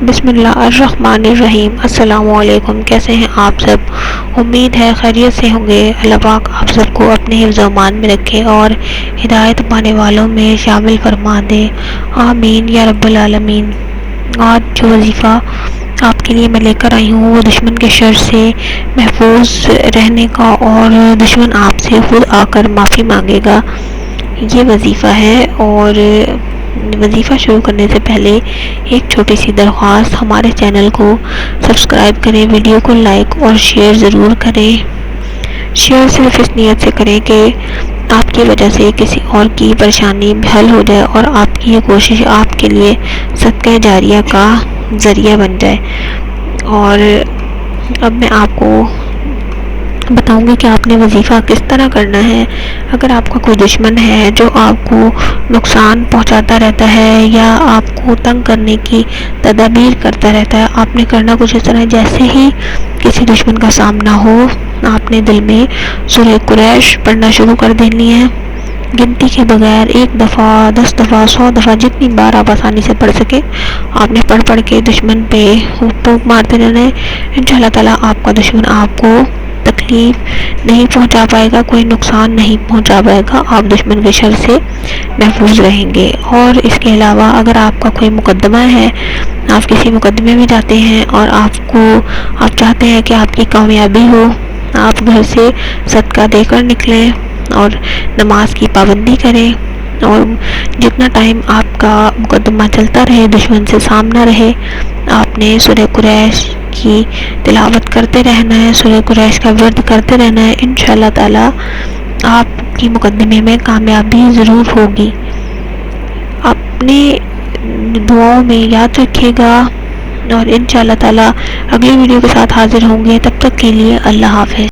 بسم اللہ الرحمن الرحیم۔ السلام علیکم، کیسے ہیں آپ سب؟ امید ہے خیریت سے ہوں گے۔ اللہ پاک آپ سب کو اپنے حفظ و امان میں رکھے اور ہدایت پانے والوں میں شامل فرما دے، آمین یا رب العالمین۔ آج جو وظیفہ آپ کے لیے میں لے کر آئی ہوں وہ دشمن کے شر سے محفوظ رہنے کا اور دشمن آپ سے خود آ کر معافی مانگے گا، یہ وظیفہ ہے۔ اور وظیفہ شروع کرنے سے پہلے ایک چھوٹی سی درخواست، ہمارے چینل کو سبسکرائب کریں، ویڈیو کو لائک اور شیئر ضرور کریں۔ شیئر صرف اس نیت سے کریں کہ آپ کی وجہ سے کسی اور کی پریشانی حل ہو جائے اور آپ کی یہ کوشش آپ کے لیے صدقہ جاریہ کا ذریعہ بن جائے۔ اور اب میں آپ کو بتاؤں گی کہ آپ نے وظیفہ کس طرح کرنا ہے۔ اگر آپ کا کوئی دشمن ہے جو آپ کو نقصان پہنچاتا رہتا ہے یا آپ کو تنگ کرنے کی تدابیر کرتا رہتا ہے، آپ نے کرنا کچھ اس طرح، جیسے ہی کسی دشمن کا سامنا ہو آپ نے دل میں سورہ قریش پڑھنا شروع کر دینی ہے، گنتی کے بغیر 1 دفعہ 10 دفعہ 100 دفعہ جتنی بار آپ آسانی سے پڑھ سکے آپ نے پڑھ کے دشمن پہ پھونک مارتے رہنا ہے۔ انشاءاللہ تعالیٰ آپ کا دشمن آپ کو تکلیف نہیں پہنچا پائے گا، کوئی نقصان نہیں پہنچا پائے گا، آپ دشمن کے شر سے محفوظ رہیں گے۔ اور اس کے علاوہ اگر آپ کا کوئی مقدمہ ہے، آپ کسی مقدمے میں جاتے ہیں اور آپ چاہتے ہیں کہ آپ کی کامیابی ہو، آپ گھر سے صدقہ دے کر نکلیں اور نماز کی پابندی کریں، اور جتنا ٹائم آپ کا مقدمہ چلتا رہے، دشمن سے سامنا رہے، آپ نے سورہ قریش کی تلاوت کرتے رہنا ہے، سورہ قریش کا ورد کرتے رہنا ہے۔ انشاءاللہ تعالی آپ کی مقدمے میں کامیابی ضرور ہوگی۔ اپنے دعاؤں میں یاد رکھیے گا، اور انشاءاللہ تعالی اگلی ویڈیو کے ساتھ حاضر ہوں گے۔ تب تک کے لیے اللہ حافظ۔